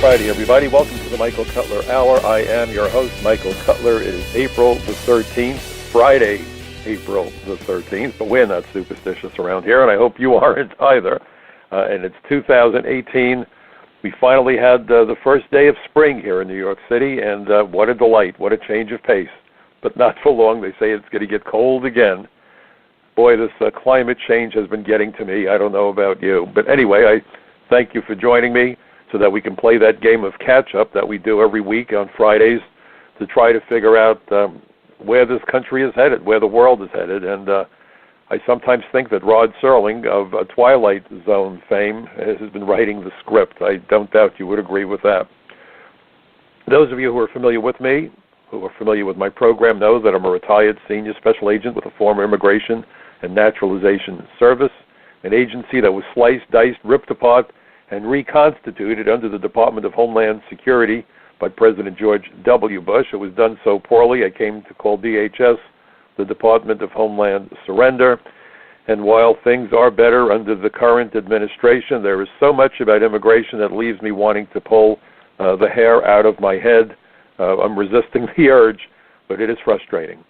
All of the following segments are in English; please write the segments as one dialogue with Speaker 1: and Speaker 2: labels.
Speaker 1: Friday, everybody. Welcome to the Michael Cutler Hour. I am your host, Michael Cutler. It is April the 13th, Friday, April the 13th, but we're not superstitious around here, and I hope you aren't either. And it's 2018. We finally had the first day of spring here in New York City, and what a delight, what a change of pace. But not for long. They say it's going to get cold again. Boy, this climate change has been getting to me. I don't know about you. But anyway, I thank you for joining me so that we can play that game of catch-up that we do every week on Fridays to try to figure out where this country is headed, where the world is headed. And I sometimes think that Rod Serling of Twilight Zone fame has been writing the script. I don't doubt you would agree with that. Those of you who are familiar with me, who are familiar with my program, know that I'm a retired senior special agent with the former Immigration and Naturalization Service, an agency that was sliced, diced, ripped apart, and reconstituted under the Department of Homeland Security by President George W. Bush. It was done so poorly, I came to call DHS the Department of Homeland Surrender. And while things are better under the current administration, there is so much about immigration that leaves me wanting to pull the hair out of my head. I'm resisting the urge, but it is frustrating.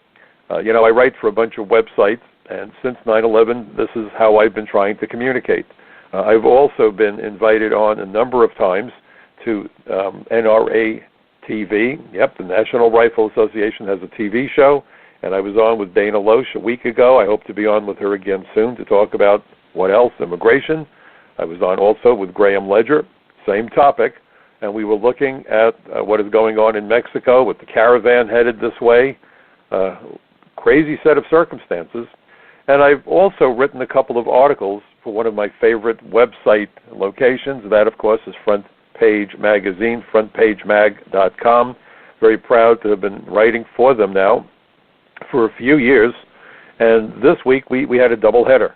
Speaker 1: I write for a bunch of websites, and since 9/11, this is how I've been trying to communicate. I've also been invited on a number of times to NRA TV. Yep, the National Rifle Association has a TV show, and I was on with Dana Loesch a week ago. I hope to be on with her again soon to talk about what else, immigration. I was on also with Graham Ledger, same topic, and we were looking at what is going on in Mexico with the caravan headed this way. Crazy set of circumstances. And I've also written a couple of articles for one of my favorite website locations. That, of course, is Front Page Magazine, frontpagemag.com. Very proud to have been writing for them now for a few years. And this week we had a doubleheader.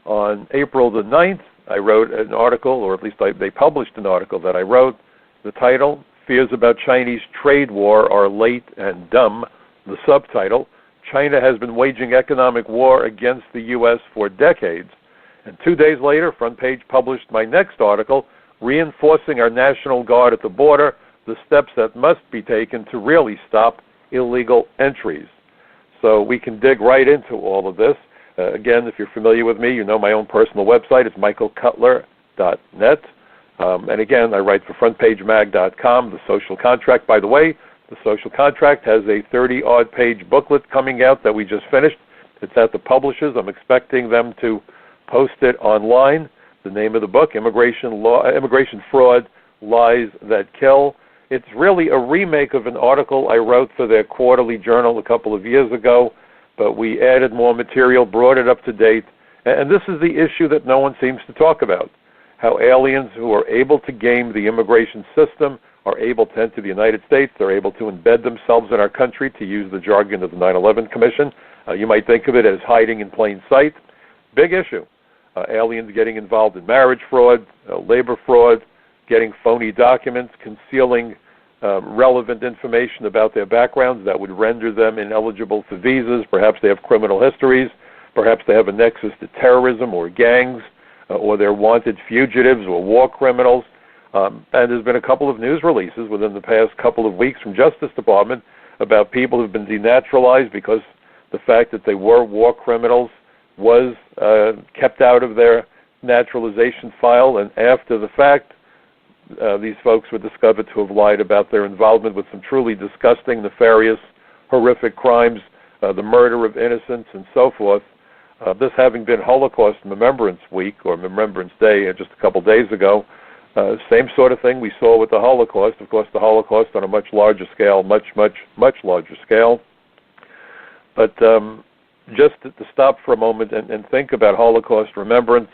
Speaker 1: On April the 9th, I wrote an article, or at least they published an article that I wrote. The title, Fears About Chinese Trade War Are Late and Dumb. The subtitle, China has been waging economic war against the U.S. for decades. And 2 days later, Front Page published my next article, Reinforcing Our National Guard at the Border, the steps that must be taken to really stop illegal entries. So we can dig right into all of this. Again, if you're familiar with me, you know my own personal website. It's michaelcutler.net. And again, I write for frontpagemag.com, The Social Contract. By the way, The Social Contract has a 30-odd page booklet coming out that we just finished. It's at the publishers. I'm expecting them to post it online. The name of the book, Immigration Fraud, Lies That Kill. It's really a remake of an article I wrote for their quarterly journal a couple of years ago, but we added more material, brought it up to date. And this is the issue that no one seems to talk about, how aliens who are able to game the immigration system are able to enter the United States. They're able to embed themselves in our country, to use the jargon of the 9/11 Commission. You might think of it as hiding in plain sight. Big issue. Aliens getting involved in marriage fraud, labor fraud, getting phony documents, concealing relevant information about their backgrounds that would render them ineligible for visas. Perhaps they have criminal histories. Perhaps they have a nexus to terrorism or gangs, or they're wanted fugitives or war criminals. And there's been a couple of news releases within the past couple of weeks from Justice Department about people who've been denaturalized because the fact that they were war criminals was kept out of their naturalization file, and after the fact, these folks were discovered to have lied about their involvement with some truly disgusting, nefarious, horrific crimes, the murder of innocents, and so forth. This having been Holocaust Remembrance Week, or Remembrance Day, just a couple days ago, same sort of thing we saw with the Holocaust. Of course, the Holocaust on a much larger scale, much larger scale. But just to stop for a moment and think about Holocaust remembrance,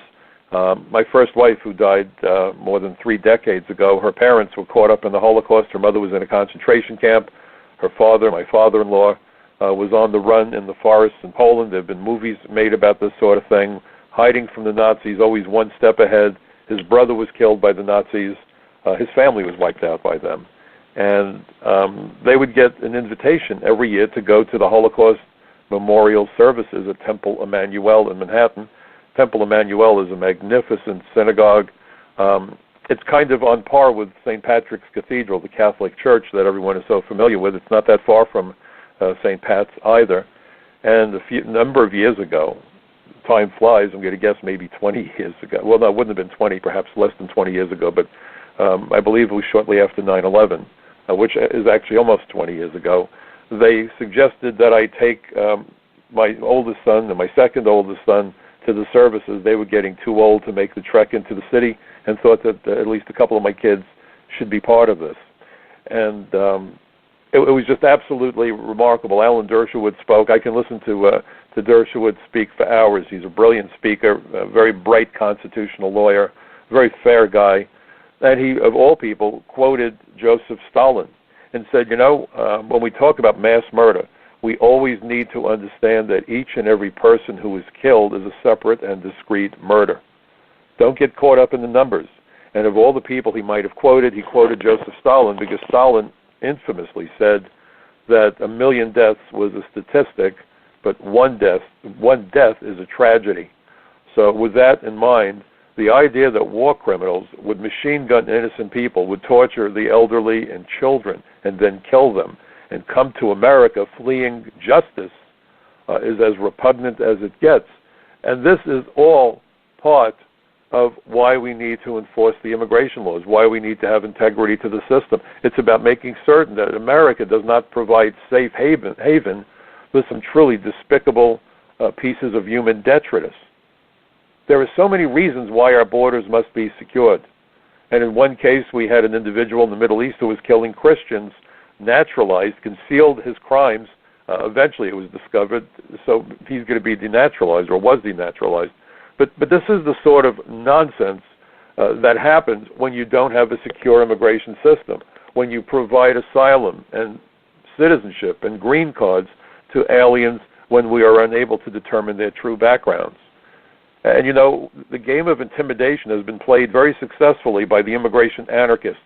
Speaker 1: my first wife, who died more than 3 decades ago, her parents were caught up in the Holocaust. Her mother was in a concentration camp. Her father, my father-in-law, was on the run in the forests in Poland. There have been movies made about this sort of thing, hiding from the Nazis, always one step ahead. His brother was killed by the Nazis. His family was wiped out by them. And they would get an invitation every year to go to the Holocaust Memorial Services at Temple Emmanuel in Manhattan. Temple Emmanuel is a magnificent synagogue it's kind of on par with St. Patrick's Cathedral, the Catholic church that everyone is so familiar with. It's not that far from St. Pat's either. And a number of years ago, time flies, I'm going to guess maybe 20 years ago. Well, no, it wouldn't have been 20, perhaps less than 20 years ago, but I believe it was shortly after 9/11, which is actually almost 20 years ago. They suggested that I take my oldest son and my second oldest son to the services. They were getting too old to make the trek into the city, and thought that at least a couple of my kids should be part of this. And it was just absolutely remarkable. Alan Dershowitz spoke. I can listen to Dershowitz speak for hours. He's a brilliant speaker, a very bright constitutional lawyer, a very fair guy. And he, of all people, quoted Joseph Stalin and said, when we talk about mass murder, we always need to understand that each and every person who is killed is a separate and discrete murder. Don't get caught up in the numbers. And of all the people he might have quoted, he quoted Joseph Stalin, because Stalin infamously said that 1 million deaths was a statistic, but one death is a tragedy. So with that in mind, the idea that war criminals would machine gun innocent people, would torture the elderly and children and then kill them, and come to America fleeing justice is as repugnant as it gets. And this is all part of why we need to enforce the immigration laws, why we need to have integrity to the system. It's about making certain that America does not provide safe haven with some truly despicable pieces of human detritus. There are so many reasons why our borders must be secured. And in one case, we had an individual in the Middle East who was killing Christians, naturalized, concealed his crimes. Eventually it was discovered, so he's going to be denaturalized, or was denaturalized. But this is the sort of nonsense that happens when you don't have a secure immigration system, when you provide asylum and citizenship and green cards to aliens when we are unable to determine their true backgrounds. And the game of intimidation has been played very successfully by the immigration anarchists.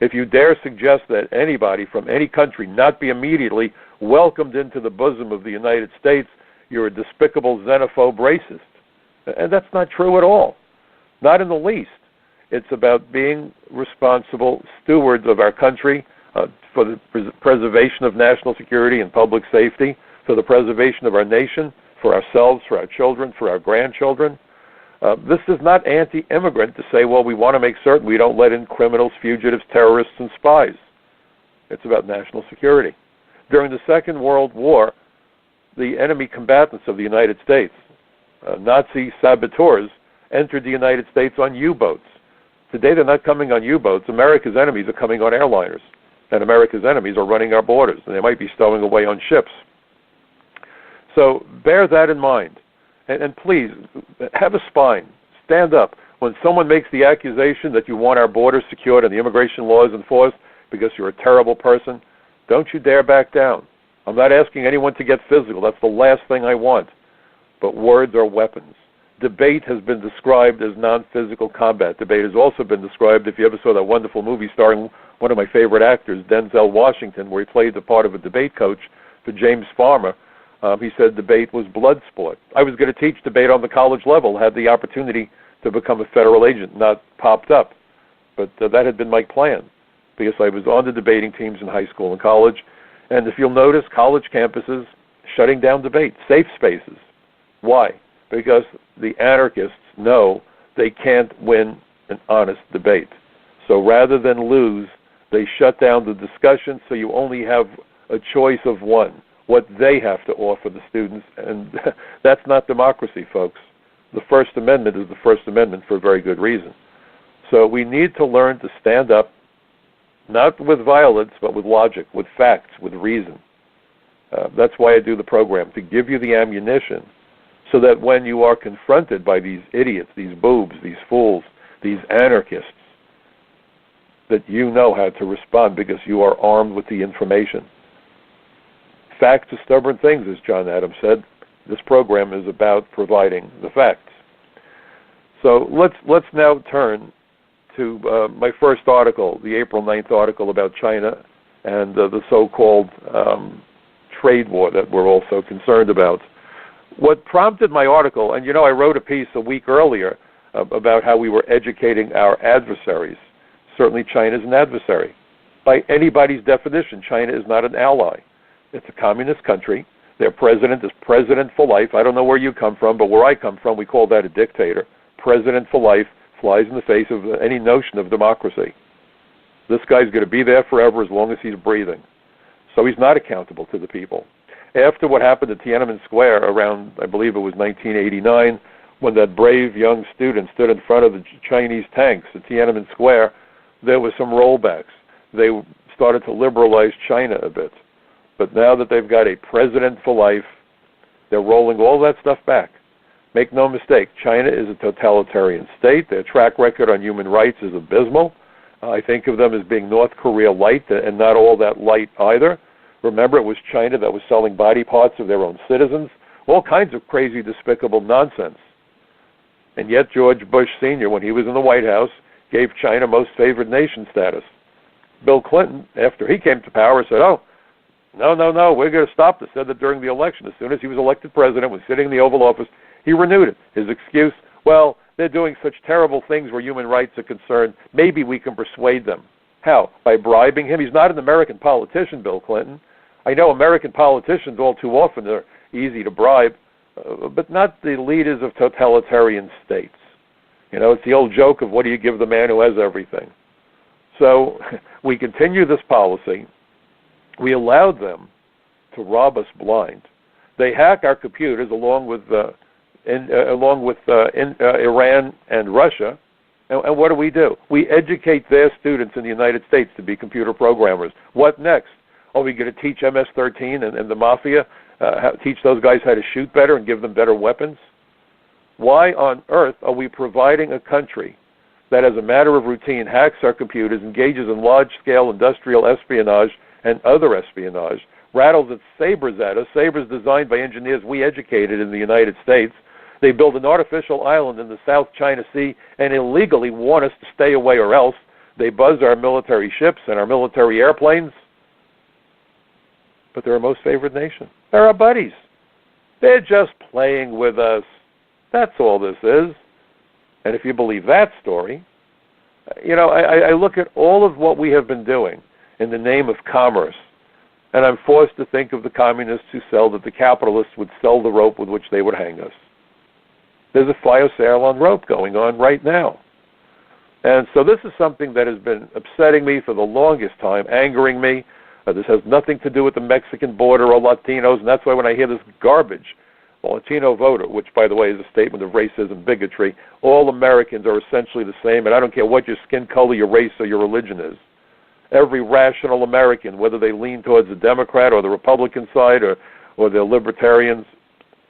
Speaker 1: If you dare suggest that anybody from any country not be immediately welcomed into the bosom of the United States, you're a despicable xenophobe racist. And that's not true at all. Not in the least. It's about being responsible stewards of our country for the preservation of national security and public safety, for the preservation of our nation, for ourselves, for our children, for our grandchildren. This is not anti-immigrant to say, well, we want to make certain we don't let in criminals, fugitives, terrorists, and spies. It's about national security. During the Second World War, the enemy combatants of the United States, Nazi saboteurs, entered the United States on U-boats. Today they're not coming on U-boats. America's enemies are coming on airliners. And America's enemies are running our borders. And they might be stowing away on ships. So bear that in mind. And please, have a spine. Stand up. When someone makes the accusation that you want our borders secured and the immigration laws enforced because you're a terrible person, don't you dare back down. I'm not asking anyone to get physical. That's the last thing I want. But words are weapons. Debate has been described as non-physical combat. Debate has also been described, if you ever saw that wonderful movie starring one of my favorite actors, Denzel Washington, where he played the part of a debate coach for James Farmer. He said debate was blood sport. I was going to teach debate on the college level, had the opportunity to become a federal agent, not popped up. But that had been my plan, because I was on the debating teams in high school and college. And if you'll notice, college campuses shutting down debate, safe spaces. Why? Because the anarchists know they can't win an honest debate. So rather than lose, they shut down the discussion, so you only have a choice of one, what they have to offer the students. And that's not democracy, folks. The First Amendment is the First Amendment for a very good reason. So we need to learn to stand up, not with violence, but with logic, with facts, with reason. That's why I do the program, to give you the ammunition so that when you are confronted by these idiots, these boobs, these fools, these anarchists, that you know how to respond because you are armed with the information. Facts are stubborn things, as John Adams said. This program is about providing the facts. So let's now turn to my first article, the April 9th article about China and the so-called trade war that we're all so concerned about. What prompted my article, and I wrote a piece a week earlier about how we were educating our adversaries. Certainly China is an adversary. By anybody's definition, China is not an ally. It's a communist country. Their president is president for life. I don't know where you come from, but where I come from, we call that a dictator. President for life, flies in the face of any notion of democracy. This guy's going to be there forever as long as he's breathing. So he's not accountable to the people. After what happened at Tiananmen Square around, I believe it was 1989, when that brave young student stood in front of the Chinese tanks at Tiananmen Square, there was some rollbacks. They started to liberalize China a bit. But now that they've got a president for life, they're rolling all that stuff back. Make no mistake, China is a totalitarian state. Their track record on human rights is abysmal. I think of them as being North Korea light, and not all that light either. Remember, it was China that was selling body parts of their own citizens. All kinds of crazy, despicable nonsense. And yet George Bush Sr., when he was in the White House, gave China most favored nation status. Bill Clinton, after he came to power, said, oh, no, we're going to stop this. Said that during the election. As soon as he was elected president, was sitting in the Oval Office, he renewed it. His excuse, well, they're doing such terrible things where human rights are concerned. Maybe we can persuade them. How? By bribing him? He's not an American politician, Bill Clinton. I know American politicians all too often are easy to bribe, but not the leaders of totalitarian states. You know, it's the old joke of what do you give the man who has everything? So we continue this policy. We allowed them to rob us blind. They hack our computers along with Iran and Russia. And what do? We educate their students in the United States to be computer programmers. What next? Are we going to teach MS-13 and the Mafia, teach those guys how to shoot better and give them better weapons? Why on earth are we providing a country that, as a matter of routine, hacks our computers, engages in large-scale industrial espionage and other espionage, rattles its sabers at us, sabers designed by engineers we educated in the United States? They build an artificial island in the South China Sea and illegally warn us to stay away or else. They buzz our military ships and our military airplanes. But they're our most favored nation. They're our buddies. They're just playing with us. That's all this is. And if you believe that story, you know, I look at all of what we have been doing in the name of commerce, and I'm forced to think of the communists who sell that the capitalists would sell the rope with which they would hang us. There's a fire sale on rope going on right now. And so this is something that has been upsetting me for the longest time, angering me. This has nothing to do with the Mexican border or Latinos, and that's why when I hear this garbage, the Latino voter, which, by the way, is a statement of racism, bigotry, all Americans are essentially the same, and I don't care what your skin color, your race, or your religion is. Every rational American, whether they lean towards the Democrat or the Republican side or they're libertarians,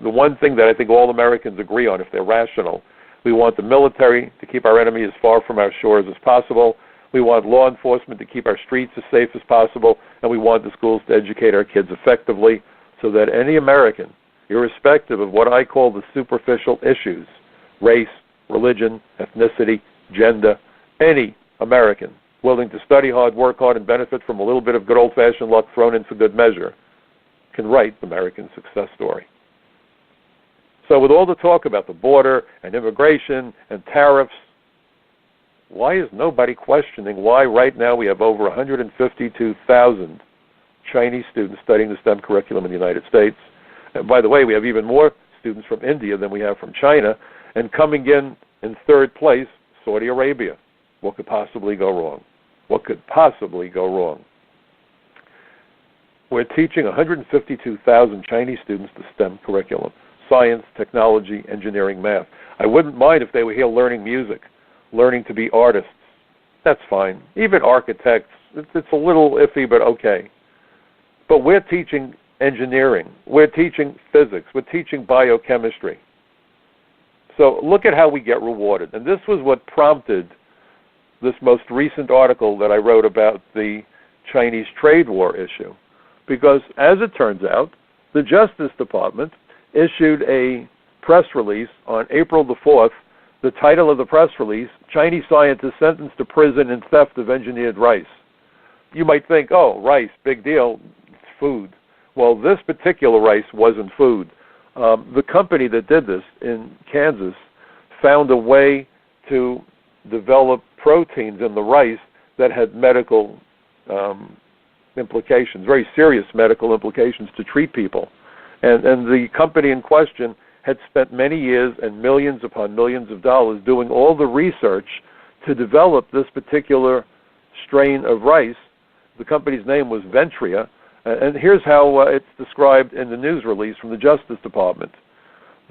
Speaker 1: the one thing that I think all Americans agree on, if they're rational, we want the military to keep our enemy as far from our shores as possible. We want law enforcement to keep our streets as safe as possible, and we want the schools to educate our kids effectively so that any American, irrespective of what I call the superficial issues, race, religion, ethnicity, gender, any American willing to study hard, work hard, and benefit from a little bit of good old-fashioned luck thrown in for good measure can write the American success story. So with all the talk about the border and immigration and tariffs, why is nobody questioning why right now we have over 152,000 Chinese students studying the STEM curriculum in the United States? And by the way, we have even more students from India than we have from China, and coming in third place, Saudi Arabia. What could possibly go wrong? What could possibly go wrong? We're teaching 152,000 Chinese students the STEM curriculum: science, technology, engineering, math. I wouldn't mind if they were here learning music, learning to be artists. That's fine. Even architects, it's a little iffy, but okay. But we're teaching engineering. We're teaching physics. We're teaching biochemistry. So look at how we get rewarded. And this was what prompted this most recent article that I wrote about the Chinese trade war issue. Because as it turns out, the Justice Department issued a press release on April the 4th. The title of the press release, Chinese Scientist Sentenced to Prison in Theft of Engineered Rice. You might think, oh, rice, big deal, it's food. Well, this particular rice wasn't food. The company that did this in Kansas found a way to develop proteins in the rice that had medical implications, very serious medical implications to treat people. And the company in question had spent many years and millions upon millions of dollars doing all the research to develop this particular strain of rice. The company's name was Ventria, and here's how it's described in the news release from the Justice Department.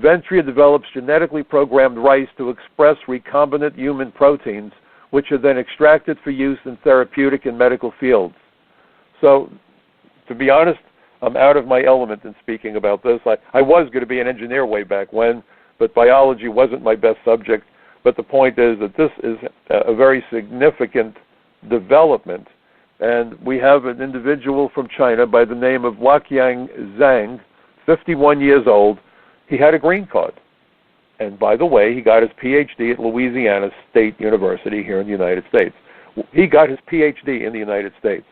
Speaker 1: Ventria develops genetically programmed rice to express recombinant human proteins, which are then extracted for use in therapeutic and medical fields. So, to be honest, I'm out of my element in speaking about this. I was going to be an engineer way back when, but biology wasn't my best subject. But the point is that this is a very significant development. And we have an individual from China by the name of Waqiang Zhang, 51 years old. He had a green card. And by the way, he got his PhD at Louisiana State University here in the United States. He got his PhD in the United States.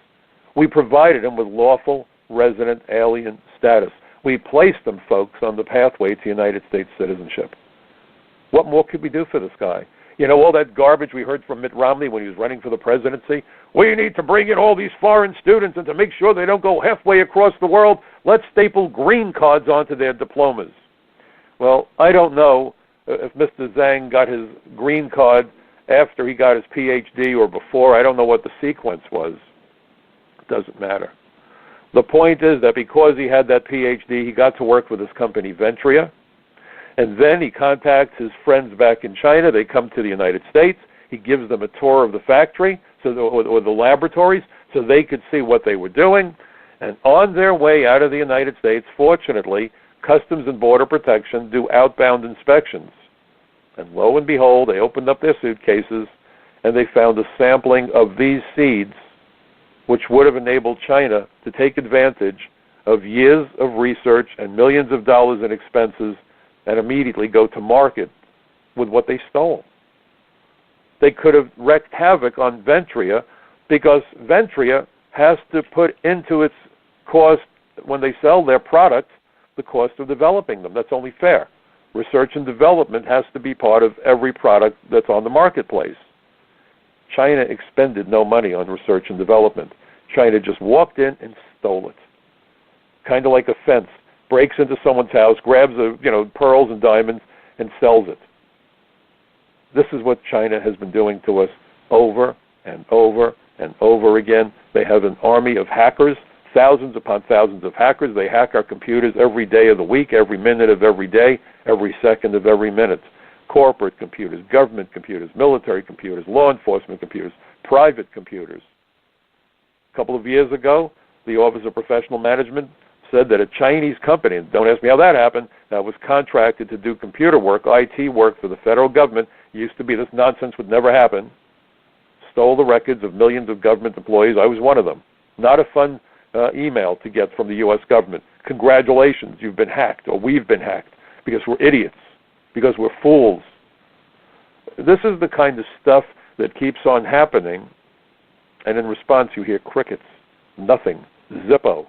Speaker 1: We provided him with lawful resident alien status. We placed them, folks, on the pathway to United States citizenship. What more could we do for this guy? You know, all that garbage we heard from Mitt Romney when he was running for the presidency? We need to bring in all these foreign students, and to make sure they don't go halfway across the world, let's staple green cards onto their diplomas. Well, I don't know if Mr. Zhang got his green card after he got his PhD or before. I don't know what the sequence was. It doesn't matter. The point is that because he had that PhD, he got to work with his company, Ventria, and then he contacts his friends back in China. They come to the United States. He gives them a tour of the factory or the laboratories so they could see what they were doing. And on their way out of the United States, fortunately, Customs and Border Protection do outbound inspections. And lo and behold, they opened up their suitcases and they found a sampling of these seeds, which would have enabled China to take advantage of years of research and millions of dollars in expenses and immediately go to market with what they stole. They could have wreaked havoc on Ventria because Ventria has to put into its cost, when they sell their product, the cost of developing them. That's only fair. Research and development has to be part of every product that's on the marketplace. China expended no money on research and development. China just walked in and stole it. Kind of like a fence. Breaks into someone's house, grabs pearls and diamonds, and sells it. This is what China has been doing to us over and over and over again. They have an army of hackers, thousands upon thousands of hackers. They hack our computers every day of the week, every minute of every day, every second of every minute. Corporate computers, government computers, military computers, law enforcement computers, private computers. A couple of years ago, the Office of Professional Management said that a Chinese company, and don't ask me how that happened, that was contracted to do computer work, IT work for the federal government, used to be this nonsense would never happen, stole the records of millions of government employees. I was one of them. Not a fun email to get from the U.S. government. Congratulations, you've been hacked, or we've been hacked, because we're idiots, because we're fools. This is the kind of stuff that keeps on happening, and in response you hear crickets, nothing, zippo.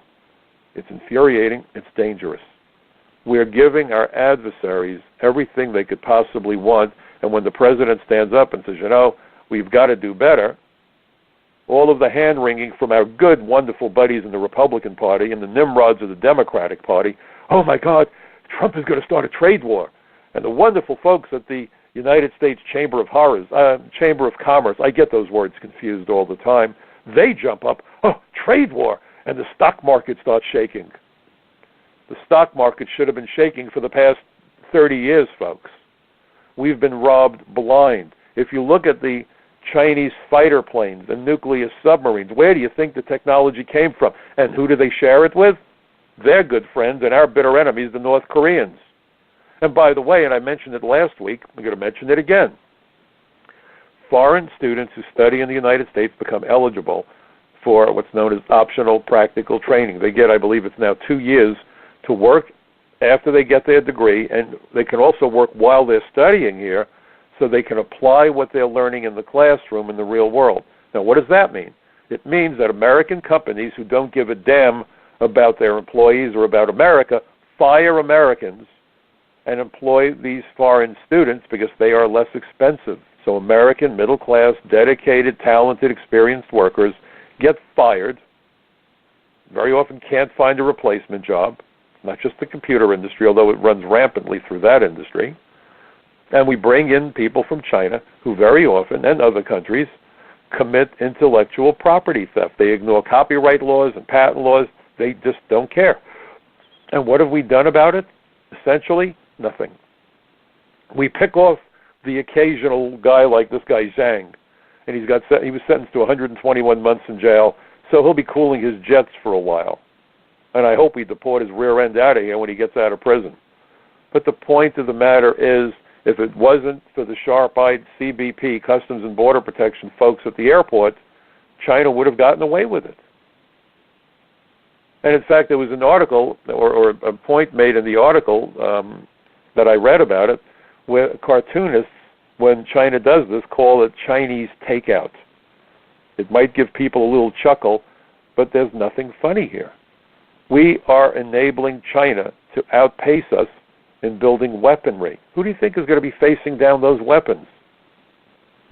Speaker 1: It's infuriating, it's dangerous. We're giving our adversaries everything they could possibly want, and when the president stands up and says, we've got to do better, all of the hand-wringing from our good, wonderful buddies in the Republican Party and the Nimrods of the Democratic Party, oh my God, Trump is going to start a trade war. And the wonderful folks at the United States Chamber of Commerce, I get those words confused all the time, they jump up, oh, trade war, and the stock market starts shaking. The stock market should have been shaking for the past 30 years, folks. We've been robbed blind. If you look at the Chinese fighter planes and nuclear submarines, where do you think the technology came from? And who do they share it with? Their good friends and our bitter enemies, the North Koreans. And by the way, and I mentioned it last week, I'm going to mention it again, foreign students who study in the United States become eligible for what's known as optional practical training. They get, I believe it's now 2 years to work after they get their degree, and they can also work while they're studying here so they can apply what they're learning in the classroom in the real world. Now, what does that mean? It means that American companies who don't give a damn about their employees or about America fire Americans and employ these foreign students because they are less expensive. So American, middle-class, dedicated, talented, experienced workers get fired, very often can't find a replacement job, not just the computer industry, although it runs rampantly through that industry. And we bring in people from China who very often, and other countries, commit intellectual property theft. They ignore copyright laws and patent laws. They just don't care. And what have we done about it? Essentially, nothing. We pick off the occasional guy like this guy Zhang, and he was sentenced to 121 months in jail, so he'll be cooling his jets for a while. And I hope we deport his rear end out of here when he gets out of prison. But the point of the matter is, if it wasn't for the sharp-eyed CBP, Customs and Border Protection folks at the airport, China would have gotten away with it. And in fact, there was an article, or a point made in the article that I read about it, where cartoonists, when China does this, call it Chinese takeout. It might give people a little chuckle, but there's nothing funny here. We are enabling China to outpace us in building weaponry. Who do you think is going to be facing down those weapons?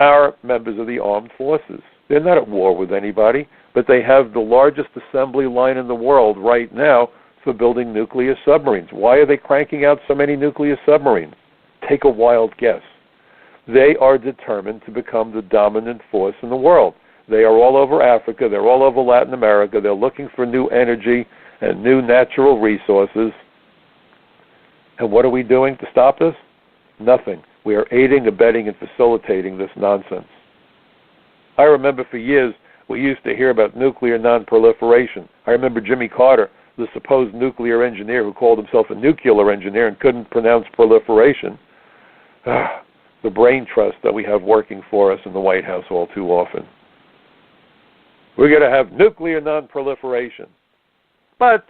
Speaker 1: Our members of the armed forces. They're not at war with anybody, but they have the largest assembly line in the world right now for building nuclear submarines. Why are they cranking out so many nuclear submarines? Take a wild guess. They are determined to become the dominant force in the world. They are all over Africa. They're all over Latin America. They're looking for new energy and new natural resources. And what are we doing to stop this? Nothing. We are aiding, abetting, and facilitating this nonsense. I remember for years we used to hear about nuclear nonproliferation. I remember Jimmy Carter, the supposed nuclear engineer who called himself a nuclear engineer and couldn't pronounce proliferation. The brain trust that we have working for us in the White House all too often. We're going to have nuclear nonproliferation. But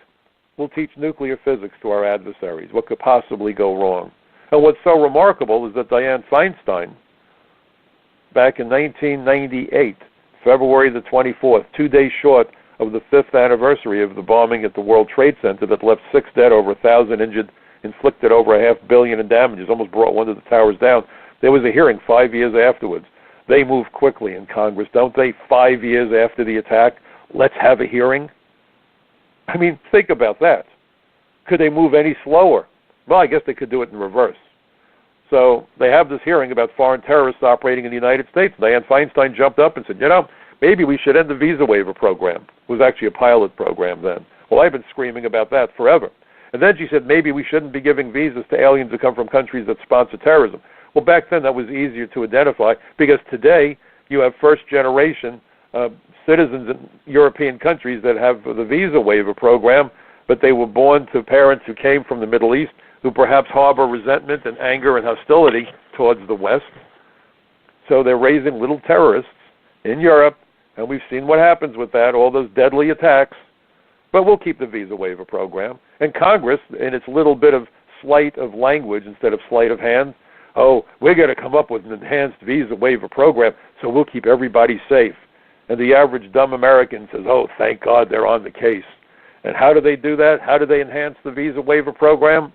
Speaker 1: we'll teach nuclear physics to our adversaries. What could possibly go wrong? And what's so remarkable is that Dianne Feinstein, back in 1998, February the 24th, 2 days short of the 5th anniversary of the bombing at the World Trade Center that left 6 dead, over 1,000 injured, inflicted over $500 million in damages, almost brought one of the towers down. There was a hearing 5 years afterwards. They move quickly in Congress, don't they? 5 years after the attack, let's have a hearing. I mean, think about that. Could they move any slower? Well, I guess they could do it in reverse. So they have this hearing about foreign terrorists operating in the United States. Dianne Feinstein jumped up and said, maybe we should end the visa waiver program. It was actually a pilot program then. Well, I've been screaming about that forever. And then she said, maybe we shouldn't be giving visas to aliens who come from countries that sponsor terrorism. Well, back then that was easier to identify because today you have first-generation citizens in European countries that have the visa waiver program, but they were born to parents who came from the Middle East who perhaps harbor resentment and anger and hostility towards the West. So they're raising little terrorists in Europe, and we've seen what happens with that, all those deadly attacks. But we'll keep the visa waiver program. And Congress, in its little bit of sleight of language instead of sleight of hand, we're going to come up with an enhanced visa waiver program so we'll keep everybody safe. And the average dumb American says, thank God they're on the case. And how do they do that? How do they enhance the visa waiver program?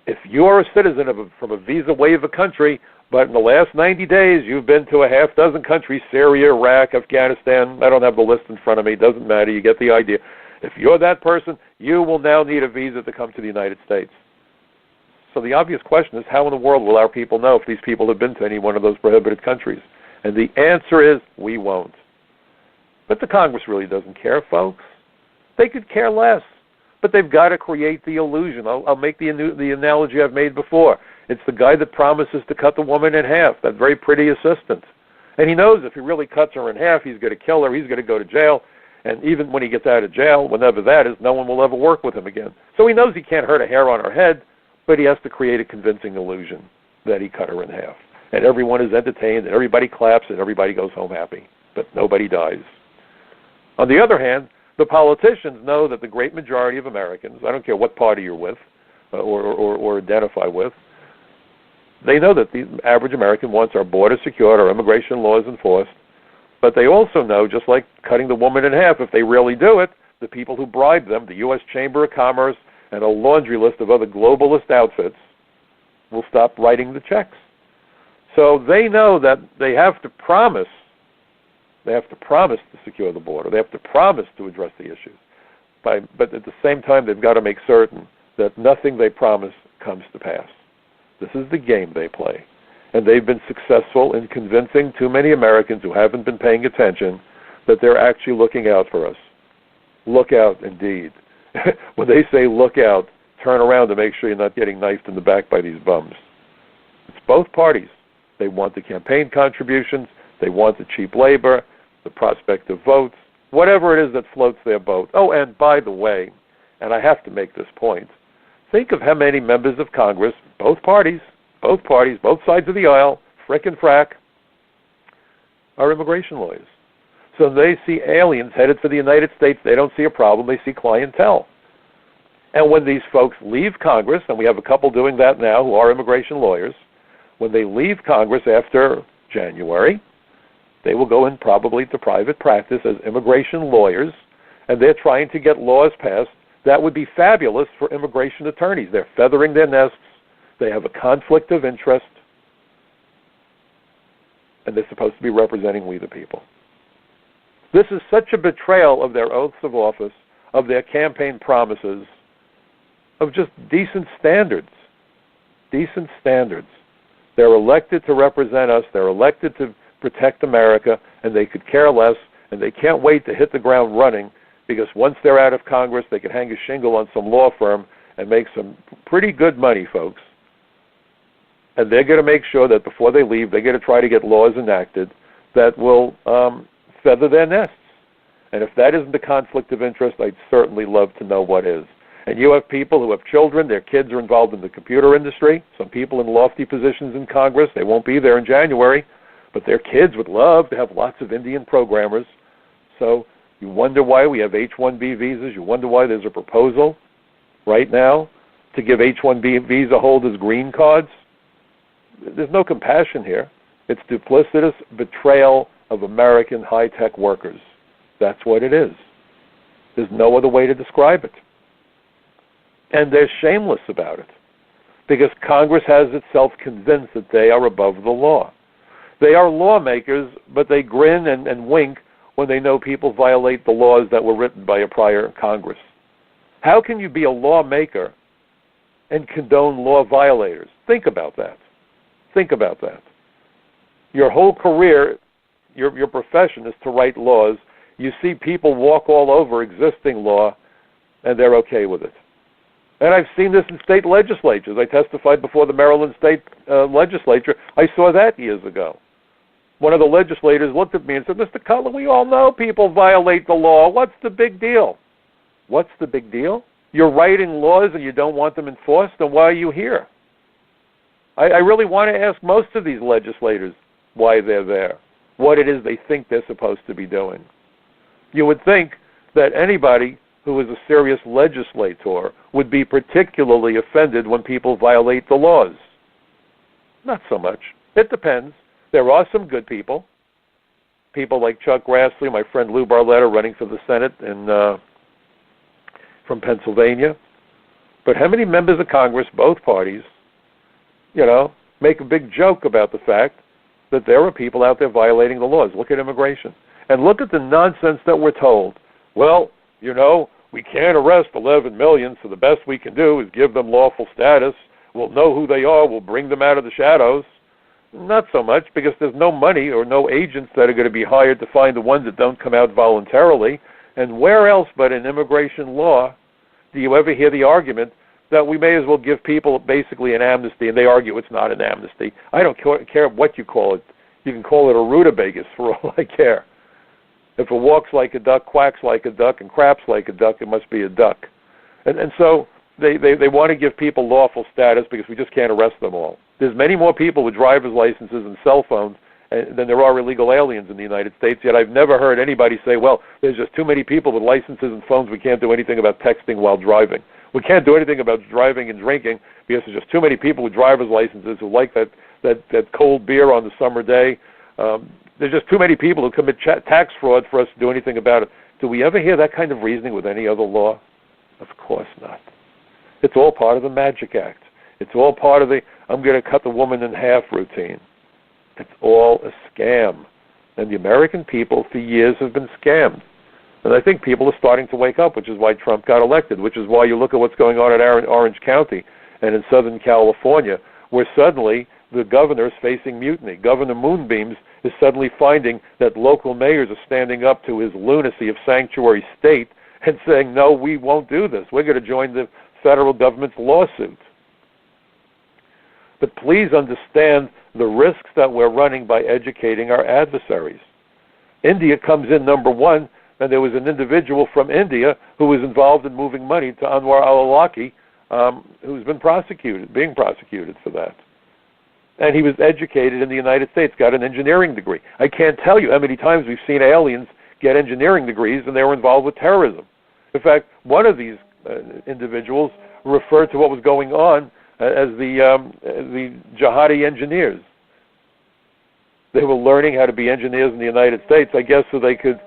Speaker 1: If you're a citizen from a visa waiver country, but in the last 90 days you've been to a half dozen countries, Syria, Iraq, Afghanistan, I don't have the list in front of me, doesn't matter, you get the idea. If you're that person, you will now need a visa to come to the United States. So the obvious question is, how in the world will our people know if these people have been to any one of those prohibited countries? And the answer is, we won't. But the Congress really doesn't care, folks. They could care less. But they've got to create the illusion. I'll make the analogy I've made before. It's the guy that promises to cut the woman in half, that very pretty assistant. And he knows if he really cuts her in half, he's going to kill her, he's going to go to jail. And even when he gets out of jail, whenever that is, no one will ever work with him again. So he knows he can't hurt a hair on her head, but he has to create a convincing illusion that he cut her in half. And everyone is entertained, and everybody claps, and everybody goes home happy. But nobody dies. On the other hand, the politicians know that the great majority of Americans, I don't care what party you're with or identify with, they know that the average American wants our border secured, our immigration laws enforced, but they also know, just like cutting the woman in half, if they really do it, the people who bribe them, the U.S. Chamber of Commerce and a laundry list of other globalist outfits will stop writing the checks. So they know that they have to promise. They have to promise to secure the border. They have to promise to address the issues. But at the same time, they've got to make certain that nothing they promise comes to pass. This is the game they play. And they've been successful in convincing too many Americans who haven't been paying attention that they're actually looking out for us. Look out, indeed. When they say look out, turn around to make sure you're not getting knifed in the back by these bums. It's both parties. They want the campaign contributions. They want the cheap labor, the prospect of votes, whatever it is that floats their boat. Oh, and by the way, and I have to make this point, think of how many members of Congress, both parties, both sides of the aisle, frick and frack, are immigration lawyers. So they see aliens headed for the United States. They don't see a problem. They see clientele. And when these folks leave Congress, and we have a couple doing that now who are immigration lawyers, when they leave Congress after January, they will go in probably to private practice as immigration lawyers, and they're trying to get laws passed that would be fabulous for immigration attorneys. They're feathering their nests. They have a conflict of interest, and they're supposed to be representing we the people. This is such a betrayal of their oaths of office, of their campaign promises, of just decent standards. Decent standards. They're elected to represent us. They're elected to protect America, and they could care less, and they can't wait to hit the ground running, because once they're out of Congress, they can hang a shingle on some law firm and make some pretty good money, folks. And they're going to make sure that before they leave, they're going to try to get laws enacted that will feather their nests. And if that isn't a conflict of interest, I'd certainly love to know what is. And you have people who have children, their kids are involved in the computer industry, some people in lofty positions in Congress, they won't be there in January, but their kids would love to have lots of Indian programmers. So you wonder why we have H-1B visas, you wonder why there's a proposal right now to give H-1B visa holders green cards. There's no compassion here. It's duplicitous betrayal of American high-tech workers. That's what it is. There's no other way to describe it. And they're shameless about it, because Congress has itself convinced that they are above the law. They are lawmakers, but they grin and wink when they know people violate the laws that were written by a prior Congress. How can you be a lawmaker and condone law violators? Think about that. Think about that. Your whole career, your profession is to write laws. You see people walk all over existing law, and they're okay with it. And I've seen this in state legislatures. I testified before the Maryland State Legislature. I saw that years ago. One of the legislators looked at me and said, Mr. Cutler, we all know people violate the law. What's the big deal? What's the big deal? You're writing laws and you don't want them enforced, then why are you here? I really want to ask most of these legislators why they're there, what it is they think they're supposed to be doing. You would think that anybody who is a serious legislator would be particularly offended when people violate the laws. Not so much. It depends. There are some good people. People like Chuck Grassley, my friend Lou Barletta, running for the Senate from Pennsylvania. But how many members of Congress, both parties, make a big joke about the fact that there are people out there violating the laws? Look at immigration. And look at the nonsense that we're told. Well, we can't arrest 11 million, so the best we can do is give them lawful status. We'll know who they are. We'll bring them out of the shadows. Not so much, because there's no money or no agents that are going to be hired to find the ones that don't come out voluntarily. And where else but in immigration law do you ever hear the argument that we may as well give people basically an amnesty, and they argue it's not an amnesty. I don't care what you call it. You can call it a rutabagus for all I care. If it walks like a duck, quacks like a duck, and craps like a duck, it must be a duck. And so they want to give people lawful status because we just can't arrest them all. There's many more people with driver's licenses and cell phones than there are illegal aliens in the United States, yet I've never heard anybody say, well, there's just too many people with licenses and phones, we can't do anything about texting while driving. We can't do anything about driving and drinking because there's just too many people with driver's licenses who like that cold beer on the summer day. There's just too many people who commit tax fraud for us to do anything about it. Do we ever hear that kind of reasoning with any other law? Of course not. It's all part of the Magic Act. It's all part of the I'm going to cut the woman in half routine. It's all a scam. And the American people for years have been scammed. And I think people are starting to wake up, which is why Trump got elected, which is why you look at what's going on in Orange County and in Southern California, where suddenly the governor is facing mutiny. Governor Moonbeams is suddenly finding that local mayors are standing up to his lunacy of sanctuary state and saying, no, we won't do this. We're going to join the federal government's lawsuit. But please understand the risks that we're running by educating our adversaries. India comes in number one, and there was an individual from India who was involved in moving money to Anwar al-Awlaki, who's been being prosecuted for that. And he was educated in the United States, got an engineering degree. I can't tell you how many times we've seen aliens get engineering degrees and they were involved with terrorism. In fact, one of these individuals referred to what was going on as the jihadi engineers. They were learning how to be engineers in the United States, I guess, so they could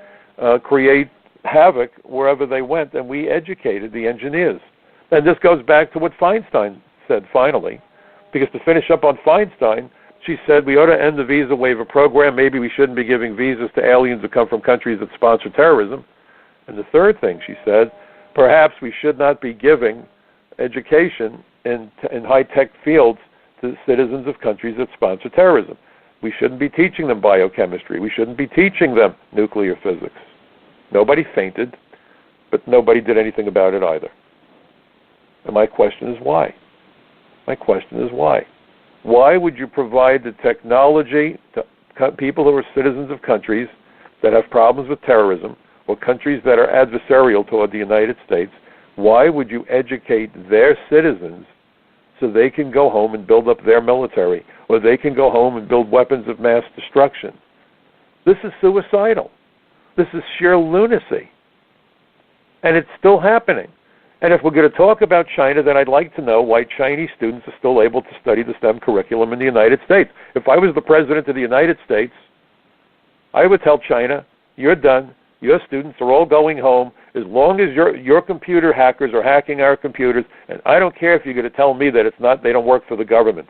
Speaker 1: create havoc wherever they went, and we educated the engineers. And this goes back to what Feinstein said finally, because to finish up on Feinstein, she said we ought to end the visa waiver program. Maybe we shouldn't be giving visas to aliens who come from countries that sponsor terrorism. And the third thing she said, perhaps we should not be giving education in high-tech fields to citizens of countries that sponsor terrorism. We shouldn't be teaching them biochemistry. We shouldn't be teaching them nuclear physics. Nobody fainted, but nobody did anything about it either. And my question is why? My question is why? Why would you provide the technology to people who are citizens of countries that have problems with terrorism or countries that are adversarial toward the United States? Why would you educate their citizens so they can go home and build up their military, or they can go home and build weapons of mass destruction? This is suicidal. This is sheer lunacy. And it's still happening. And if we're going to talk about China, then I'd like to know why Chinese students are still able to study the STEM curriculum in the United States. If I was the president of the United States, I would tell China, you're done. Your students are all going home as long as your computer hackers are hacking our computers, and I don't care if you're going to tell me that they don't work for the government.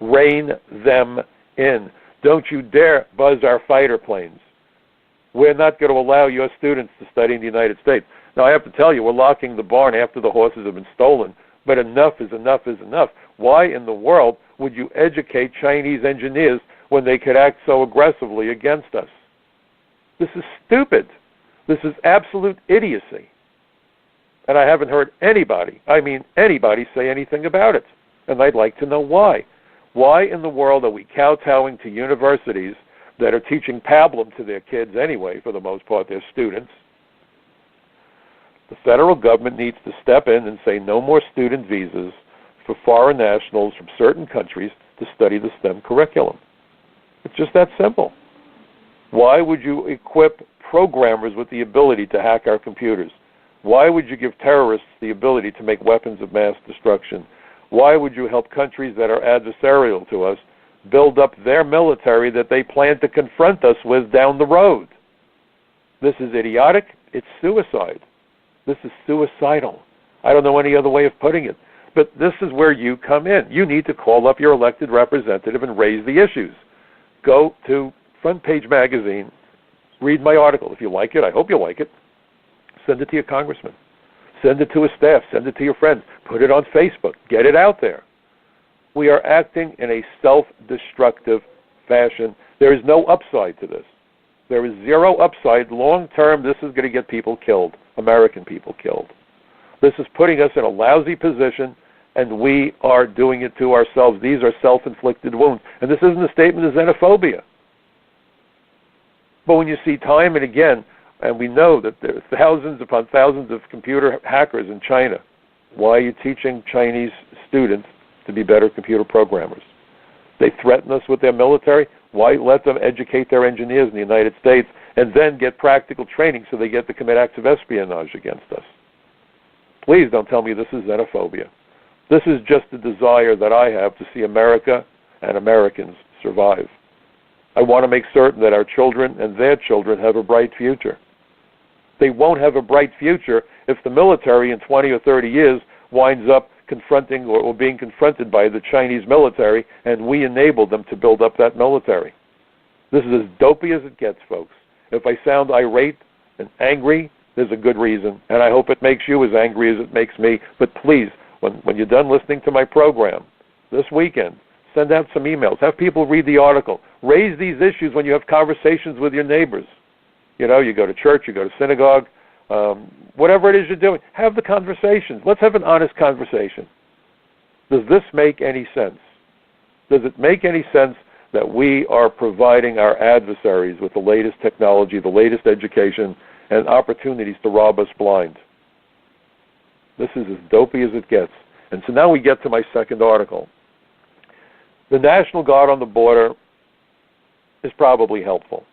Speaker 1: Rein them in. Don't you dare buzz our fighter planes. We're not going to allow your students to study in the United States. Now, I have to tell you, we're locking the barn after the horses have been stolen, but enough is enough is enough. Why in the world would you educate Chinese engineers when they could act so aggressively against us? This is stupid. This is absolute idiocy. And I haven't heard anybody say anything about it. And I'd like to know why. Why in the world are we kowtowing to universities that are teaching pablum to their kids anyway, for the most part, their students? The federal government needs to step in and say no more student visas for foreign nationals from certain countries to study the STEM curriculum. It's just that simple. Why would you equip programmers with the ability to hack our computers? Why would you give terrorists the ability to make weapons of mass destruction? Why would you help countries that are adversarial to us build up their military that they plan to confront us with down the road? This is idiotic. It's suicide. This is suicidal. I don't know any other way of putting it. But this is where you come in. You need to call up your elected representative and raise the issues. Go to Front Page Magazine. Read my article. If you like it, I hope you like it. Send it to your congressman. Send it to a staff. Send it to your friends. Put it on Facebook. Get it out there. We are acting in a self-destructive fashion. There is no upside to this. There is zero upside. Long term, this is going to get people killed, American people killed. This is putting us in a lousy position, and we are doing it to ourselves. These are self-inflicted wounds. And this isn't a statement of xenophobia. But when you see time and again, and we know that there are thousands upon thousands of computer hackers in China, why are you teaching Chinese students to be better computer programmers? They threaten us with their military. Why let them educate their engineers in the United States and then get practical training so they get to commit acts of espionage against us? Please don't tell me this is xenophobia. This is just the desire that I have to see America and Americans survive. I want to make certain that our children and their children have a bright future. They won't have a bright future if the military in 20 or 30 years winds up confronting or being confronted by the Chinese military, and we enabled them to build up that military. This is as dopey as it gets, folks. If I sound irate and angry, there's a good reason, and I hope it makes you as angry as it makes me. But please, when you're done listening to my program this weekend, send out some emails. Have people read the article. Raise these issues when you have conversations with your neighbors. You know, you go to church, you go to synagogue, whatever it is you're doing, have the conversations. Let's have an honest conversation. Does this make any sense? Does it make any sense that we are providing our adversaries with the latest technology, the latest education, and opportunities to rob us blind? This is as dopey as it gets. And so now we get to my second article. The National Guard on the border is probably helpful.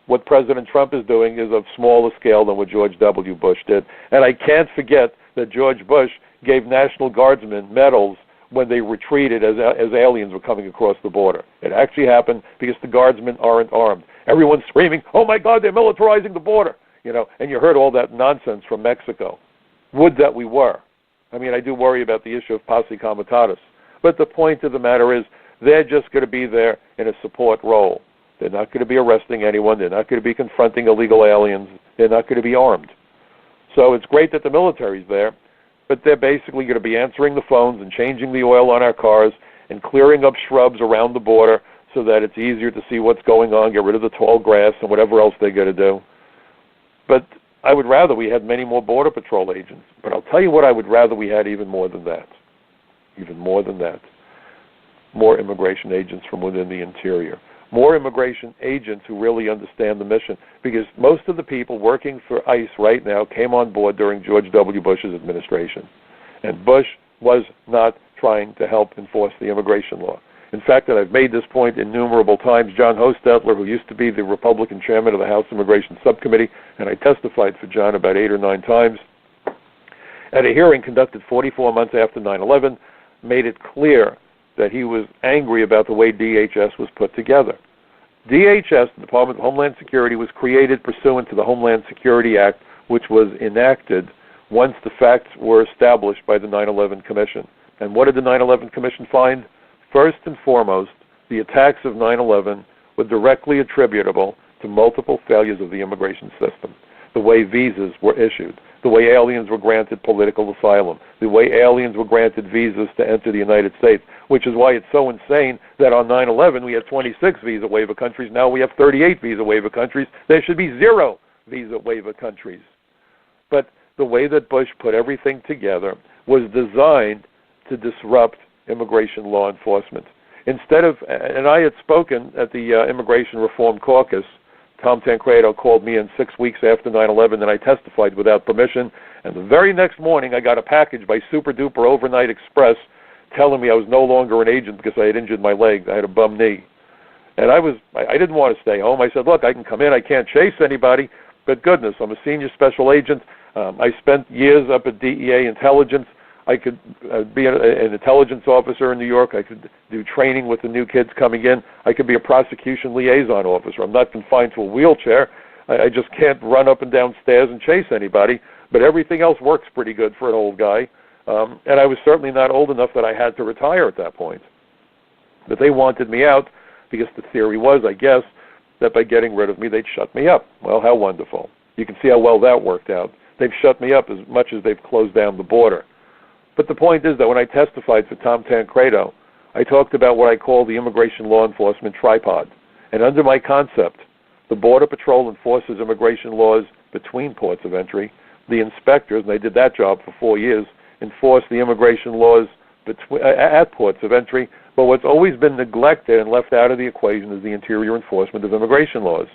Speaker 1: What President Trump is doing is of smaller scale than what George W. Bush did. And I can't forget that George Bush gave National Guardsmen medals when they retreated as aliens were coming across the border. It actually happened because the Guardsmen aren't armed. Everyone's screaming, "Oh my God, they're militarizing the border!" You know, and you heard all that nonsense from Mexico. Would that we were. I mean, I do worry about the issue of posse comitatus. But the point of the matter is, they're just going to be there in a support role. They're not going to be arresting anyone. They're not going to be confronting illegal aliens. They're not going to be armed. So it's great that the military's there, but they're basically going to be answering the phones and changing the oil on our cars and clearing up shrubs around the border so that it's easier to see what's going on, get rid of the tall grass and whatever else they're going to do. But I would rather we had many more Border Patrol agents. But I'll tell you what I would rather we had even more than that. Even more than that. More immigration agents from within the interior. More immigration agents who really understand the mission. Because most of the people working for ICE right now came on board during George W. Bush's administration. And Bush was not trying to help enforce the immigration law. In fact, and I've made this point innumerable times, John Hostetler, who used to be the Republican chairman of the House Immigration Subcommittee, and I testified for John about 8 or 9 times, at a hearing conducted 44 months after 9/11, made it clear that he was angry about the way DHS was put together. DHS, the Department of Homeland Security, was created pursuant to the Homeland Security Act, which was enacted once the facts were established by the 9/11 Commission. And what did the 9/11 Commission find? First and foremost, the attacks of 9/11 were directly attributable to multiple failures of the immigration system. The way visas were issued, the way aliens were granted political asylum, the way aliens were granted visas to enter the United States, which is why it's so insane that on 9/11 we had 26 visa waiver countries. Now we have 38 visa waiver countries. There should be 0 visa waiver countries. But the way that Bush put everything together was designed to disrupt immigration law enforcement. Instead of, and I had spoken at the Immigration Reform Caucus. Tom Tancredo called me in 6 weeks after 9/11, and I testified without permission. And the very next morning, I got a package by Super Duper Overnight Express telling me I was no longer an agent because I had injured my leg. I had a bum knee. And I didn't want to stay home. I said, look, I can come in. I can't chase anybody. But goodness, I'm a senior special agent. I spent years up at DEA intelligence. I could be an intelligence officer in New York. I could do training with the new kids coming in. I could be a prosecution liaison officer. I'm not confined to a wheelchair. I just can't run up and down stairs and chase anybody. But everything else works pretty good for an old guy. And I was certainly not old enough that I had to retire at that point. But they wanted me out because the theory was, I guess, that by getting rid of me, they'd shut me up. Well, how wonderful. You can see how well that worked out. They've shut me up as much as they've closed down the border. But the point is that when I testified for Tom Tancredo, I talked about what I call the immigration law enforcement tripod. And under my concept, the Border Patrol enforces immigration laws between ports of entry. The inspectors, and they did that job for 4 years, enforce the immigration laws at ports of entry. But what's always been neglected and left out of the equation is the interior enforcement of immigration laws.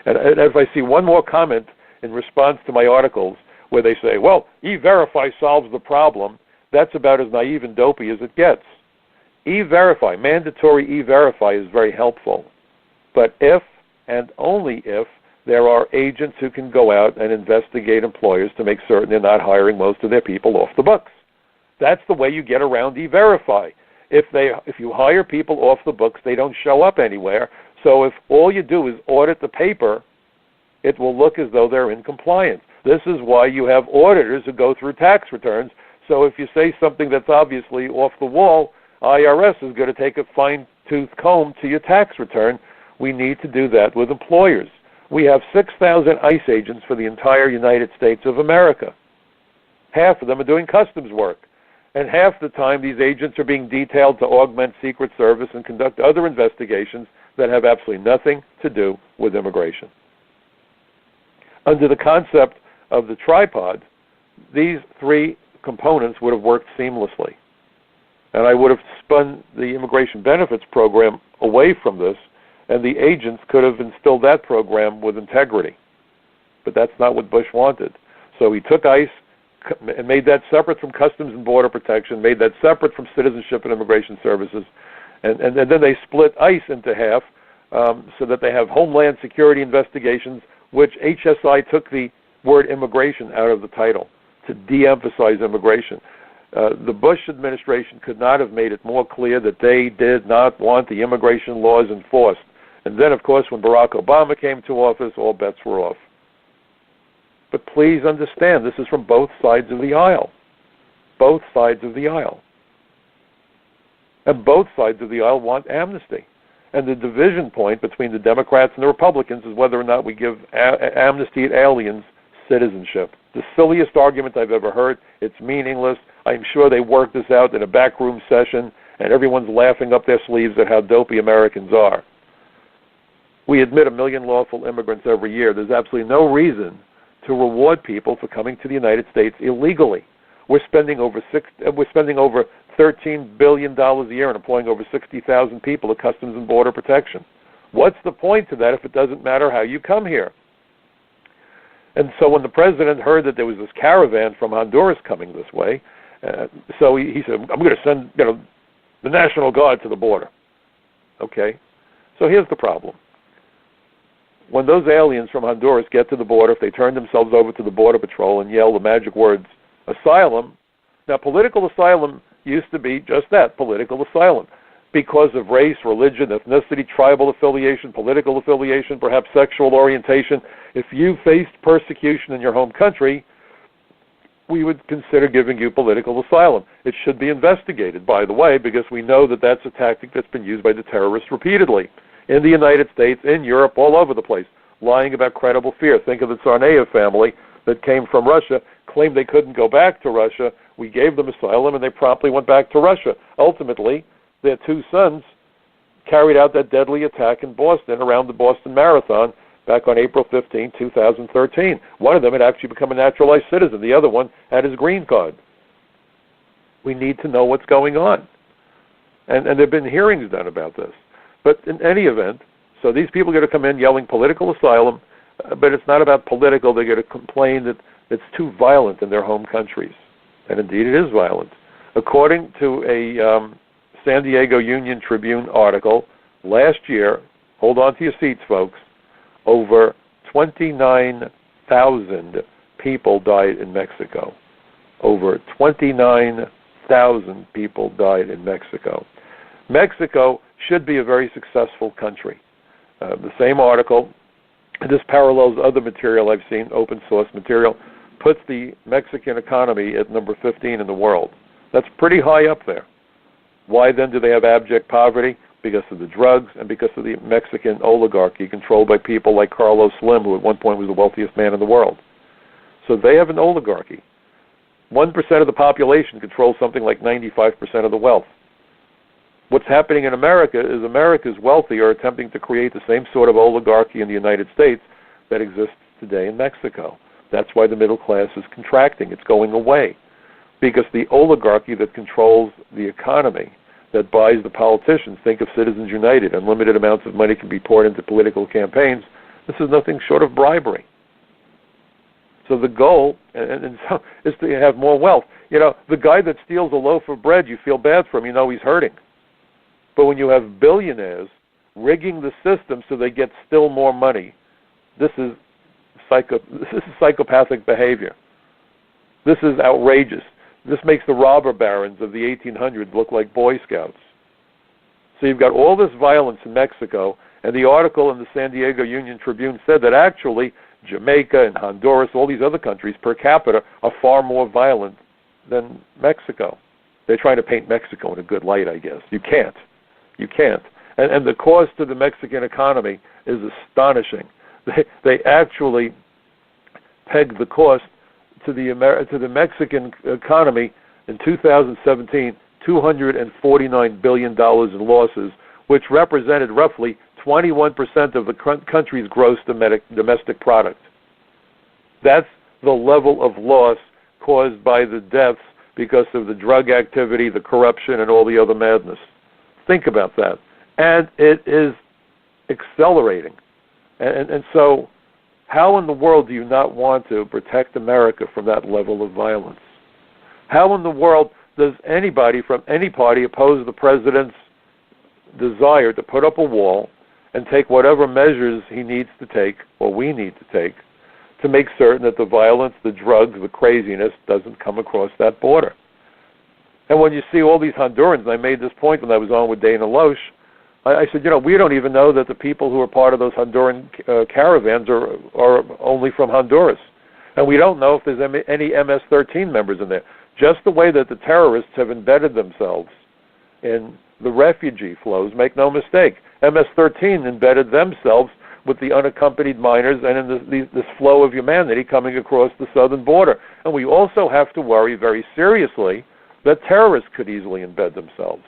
Speaker 1: And if I see one more comment in response to my articles where they say, well, E-Verify solves the problem, that's about as naive and dopey as it gets. E-Verify, mandatory E-Verify is very helpful. But if and only if there are agents who can go out and investigate employers to make certain they're not hiring most of their people off the books. That's the way you get around E-Verify. If you hire people off the books, they don't show up anywhere. So if all you do is audit the paper, it will look as though they're in compliance. This is why you have auditors who go through tax returns So if you say something that's obviously off the wall, IRS is going to take a fine-tooth comb to your tax return. We need to do that with employers. We have 6,000 ICE agents for the entire United States of America. Half of them are doing customs work. And half the time, these agents are being detailed to augment Secret Service and conduct other investigations that have absolutely nothing to do with immigration. Under the concept of the tripod, these three components would have worked seamlessly. And I would have spun the immigration benefits program away from this, and the agents could have instilled that program with integrity. But that's not what Bush wanted. So he took ICE and made that separate from Customs and Border Protection, made that separate from Citizenship and Immigration Services, and then they split ICE into half so that they have Homeland Security investigations, which HSI took the word immigration out of the title to de-emphasize immigration. The Bush administration could not have made it more clear that they did not want the immigration laws enforced. And then, of course, when Barack Obama came to office, all bets were off. But please understand, this is from both sides of the aisle. Both sides of the aisle. And both sides of the aisle want amnesty. And the division point between the Democrats and the Republicans is whether or not we give amnesty to aliens citizenship. The silliest argument I've ever heard. It's meaningless. I'm sure they worked this out in a backroom session, and everyone's laughing up their sleeves at how dopey Americans are. We admit 1 million lawful immigrants every year. There's absolutely no reason to reward people for coming to the United States illegally. We're spending over $13 billion a year and employing over 60,000 people at Customs and Border Protection. What's the point to that if it doesn't matter how you come here? And so when the president heard that there was this caravan from Honduras coming this way, so he said, I'm going to send the National Guard to the border. Okay? So here's the problem. When those aliens from Honduras get to the border, if they turn themselves over to the Border Patrol and yell the magic words, asylum, now political asylum used to be just that, political asylum, because of race, religion, ethnicity, tribal affiliation, political affiliation, perhaps sexual orientation. If you faced persecution in your home country, we would consider giving you political asylum. It should be investigated, by the way, because we know that that's a tactic that's been used by the terrorists repeatedly in the United States, in Europe, all over the place, lying about credible fear. Think of the Tsarnaev family that came from Russia, claimed they couldn't go back to Russia. We gave them asylum, and they promptly went back to Russia. Ultimately, their two sons carried out that deadly attack in Boston around the Boston Marathon back on April 15, 2013. One of them had actually become a naturalized citizen. The other one had his green card. We need to know what's going on. And there have been hearings done about this. But in any event, so these people are going to come in yelling political asylum, but it's not about political. They're going to complain that it's too violent in their home countries. And indeed it is violent. According to a San Diego Union Tribune article, last year, hold on to your seats, folks, over 29,000 people died in Mexico. Over 29,000 people died in Mexico. Mexico should be a very successful country. The same article, and this parallels other material I've seen, open source material, puts the Mexican economy at number 15 in the world. That's pretty high up there. Why then do they have abject poverty? Because of the drugs and because of the Mexican oligarchy controlled by people like Carlos Slim, who at one point was the wealthiest man in the world. So they have an oligarchy. 1% of the population controls something like 95% of the wealth. What's happening in America is America's wealthy are attempting to create the same sort of oligarchy in the United States that exists today in Mexico. That's why the middle class is contracting. It's going away. Because the oligarchy that controls the economy, that buys the politicians, think of Citizens United, unlimited amounts of money can be poured into political campaigns. This is nothing short of bribery. So the goal is to have more wealth. The guy that steals a loaf of bread, you feel bad for him. You know he's hurting. But when you have billionaires rigging the system so they get still more money, this is psychopathic behavior. This is outrageous. This makes the robber barons of the 1800s look like Boy Scouts. So you've got all this violence in Mexico, and the article in the San Diego Union Tribune said that actually Jamaica and Honduras, all these other countries per capita, are far more violent than Mexico. They're trying to paint Mexico in a good light, I guess. You can't. You can't. And the cost to the Mexican economy is astonishing. They actually pegged the cost to the Mexican economy in 2017, $249 billion in losses, which represented roughly 21% of the country's gross domestic product. That's the level of loss caused by the deaths because of the drug activity, the corruption, and all the other madness. Think about that. And it is accelerating. And so how in the world do you not want to protect America from that level of violence? How in the world does anybody from any party oppose the president's desire to put up a wall and take whatever measures he needs to take, or we need to take, to make certain that the violence, the drugs, the craziness doesn't come across that border? And when you see all these Hondurans, and I made this point when I was on with Dana Loesch, I said, we don't even know that the people who are part of those Honduran caravans are only from Honduras. And we don't know if there's any MS-13 members in there. Just the way that the terrorists have embedded themselves in the refugee flows, make no mistake. MS-13 embedded themselves with the unaccompanied minors and in this flow of humanity coming across the southern border. And we also have to worry very seriously that terrorists could easily embed themselves.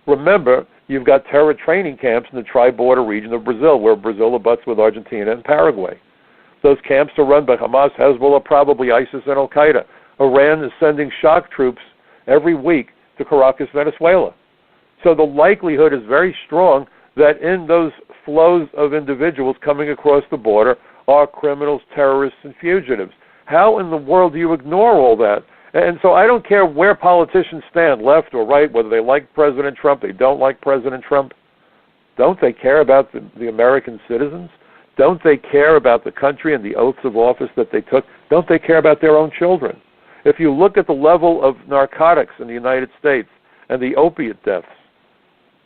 Speaker 1: Remember, you've got terror training camps in the tri-border region of Brazil, where Brazil abuts with Argentina and Paraguay. Those camps are run by Hamas, Hezbollah, probably ISIS, and Al-Qaeda. Iran is sending shock troops every week to Caracas, Venezuela. So the likelihood is very strong that in those flows of individuals coming across the border are criminals, terrorists, and fugitives. How in the world do you ignore all that? And so I don't care where politicians stand, left or right, whether they like President Trump, they don't like President Trump. Don't they care about the American citizens? Don't they care about the country and the oaths of office that they took? Don't they care about their own children? If you look at the level of narcotics in the United States and the opiate deaths,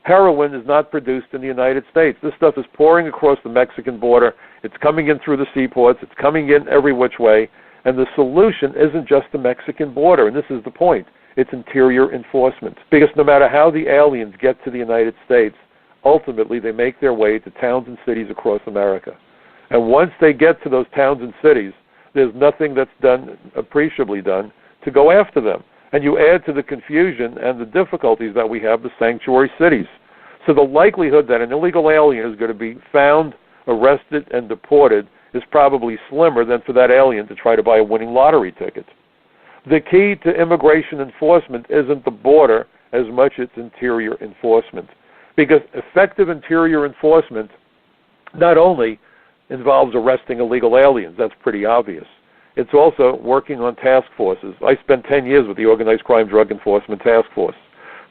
Speaker 1: heroin is not produced in the United States. This stuff is pouring across the Mexican border. It's coming in through the seaports. It's coming in every which way. And the solution isn't just the Mexican border, and this is the point. It's interior enforcement. Because no matter how the aliens get to the United States, ultimately they make their way to towns and cities across America. And once they get to those towns and cities, there's nothing that's appreciably done to go after them. And you add to the confusion and the difficulties that we have the sanctuary cities. So the likelihood that an illegal alien is going to be found, arrested, and deported is probably slimmer than for that alien to try to buy a winning lottery ticket. The key to immigration enforcement isn't the border as much as interior enforcement. Because effective interior enforcement not only involves arresting illegal aliens, that's pretty obvious. It's also working on task forces. I spent 10 years with the Organized Crime Drug Enforcement Task Force.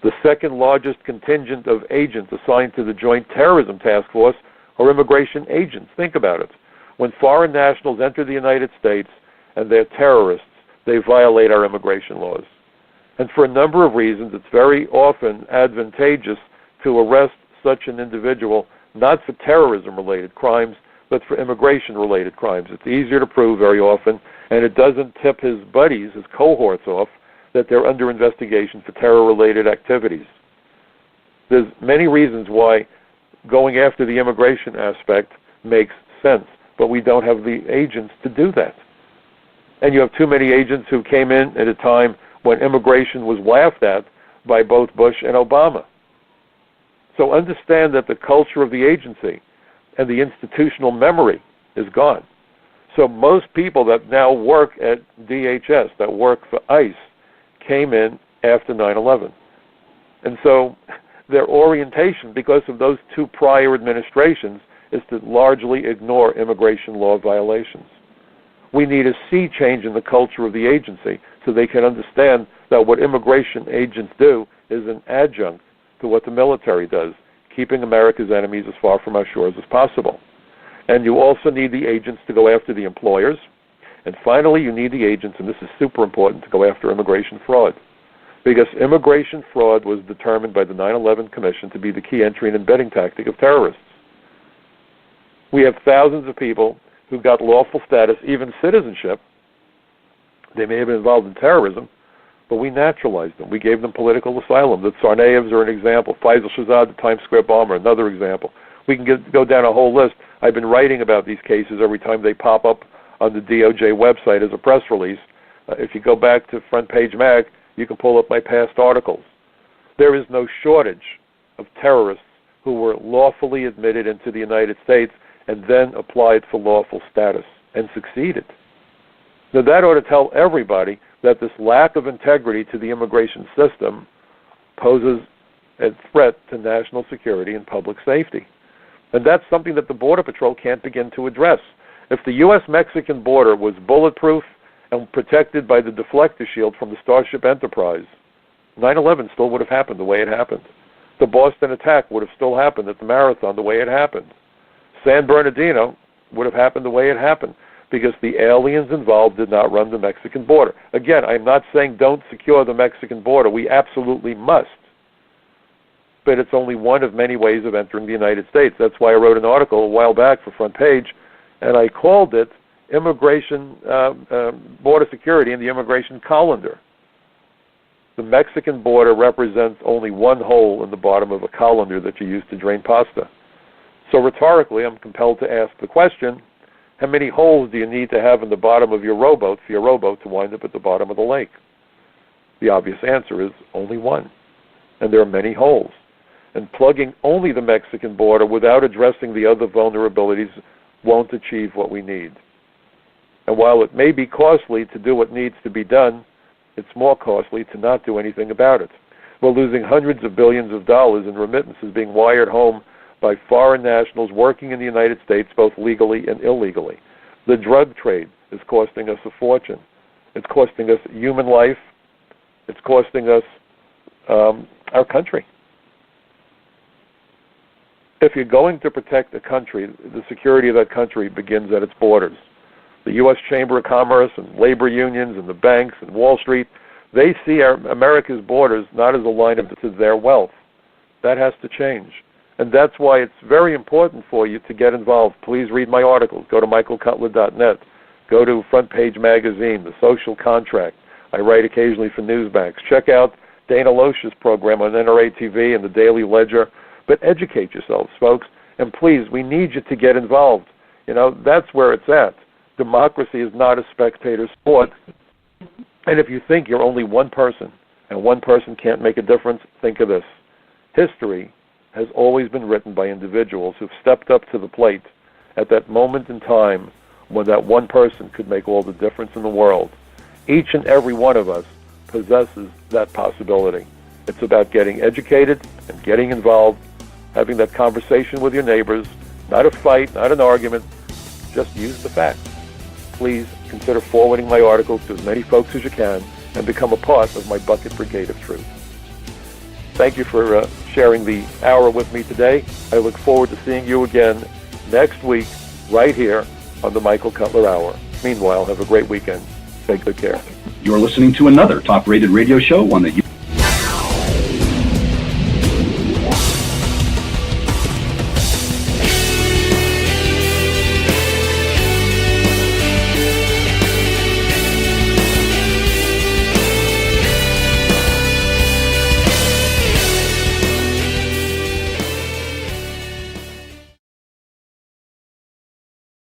Speaker 1: The second largest contingent of agents assigned to the Joint Terrorism Task Force are immigration agents. Think about it. When foreign nationals enter the United States and they're terrorists, they violate our immigration laws. And for a number of reasons, it's very often advantageous to arrest such an individual, not for terrorism-related crimes, but for immigration-related crimes. It's easier to prove very often, and it doesn't tip his buddies, his cohorts off, that they're under investigation for terror-related activities. There's many reasons why going after the immigration aspect makes sense, but we don't have the agents to do that. And you have too many agents who came in at a time when immigration was laughed at by both Bush and Obama. So understand that the culture of the agency and the institutional memory is gone. So most people that now work at DHS, that work for ICE, came in after 9/11. And so their orientation, because of those two prior administrations, is to largely ignore immigration law violations. We need a sea change in the culture of the agency so they can understand that what immigration agents do is an adjunct to what the military does, keeping America's enemies as far from our shores as possible. And you also need the agents to go after the employers. And finally, you need the agents, and this is super important, to go after immigration fraud. Because immigration fraud was determined by the 9/11 Commission to be the key entry and embedding tactic of terrorists. We have thousands of people who got lawful status, even citizenship. They may have been involved in terrorism, but we naturalized them. We gave them political asylum. The Tsarnaevs are an example. Faisal Shahzad, the Times Square bomber, another example. We can go down a whole list. I've been writing about these cases every time they pop up on the DOJ website as a press release. If you go back to Front Page Mag, you can pull up my past articles. There is no shortage of terrorists who were lawfully admitted into the United States and then applied for lawful status and succeeded. Now that ought to tell everybody that this lack of integrity to the immigration system poses a threat to national security and public safety. And that's something that the Border Patrol can't begin to address. If the U.S.-Mexican border was bulletproof and protected by the deflector shield from the Starship Enterprise, 9/11 still would have happened the way it happened. The Boston attack would have still happened at the Marathon the way it happened. San Bernardino would have happened the way it happened because the aliens involved did not run the Mexican border. Again, I'm not saying don't secure the Mexican border. We absolutely must. But it's only one of many ways of entering the United States. That's why I wrote an article a while back for Front Page, and I called it Immigration, Border Security and the Immigration Colander. The Mexican border represents only one hole in the bottom of a colander that you use to drain pasta. So rhetorically, I'm compelled to ask the question, how many holes do you need to have in the bottom of your rowboat for your rowboat to wind up at the bottom of the lake? The obvious answer is only one. And there are many holes. And plugging only the Mexican border without addressing the other vulnerabilities won't achieve what we need. And while it may be costly to do what needs to be done, it's more costly to not do anything about it. We're losing hundreds of billions of dollars in remittances being wired home by foreign nationals working in the United States, both legally and illegally. The drug trade is costing us a fortune. It's costing us human life. It's costing us our country. If you're going to protect a country, the security of that country begins at its borders. The U.S. Chamber of Commerce and labor unions and the banks and Wall Street, they see America's borders not as a line of to their wealth. That has to change. And that's why it's very important for you to get involved. Please read my articles. Go to michaelcutler.net. Go to Front Page Magazine, The Social Contract. I write occasionally for Newsbanks. Check out Dana Loesch's program on NRA TV and the Daily Ledger. But educate yourselves, folks. And please, we need you to get involved. You know, that's where it's at. Democracy is not a spectator sport. And if you think you're only one person and one person can't make a difference, think of this. History has always been written by individuals who've stepped up to the plate at that moment in time when that one person could make all the difference in the world. Each and every one of us possesses that possibility. It's about getting educated and getting involved, having that conversation with your neighbors, not a fight, not an argument, just use the facts. Please consider forwarding my articles to as many folks as you can and become a part of my Bucket Brigade of Truth. Thank you for sharing the hour with me today. I look forward to seeing you again next week right here on the Michael Cutler Hour. Meanwhile, have a great weekend. Take good care.
Speaker 2: You're listening to another top-rated radio show, one that you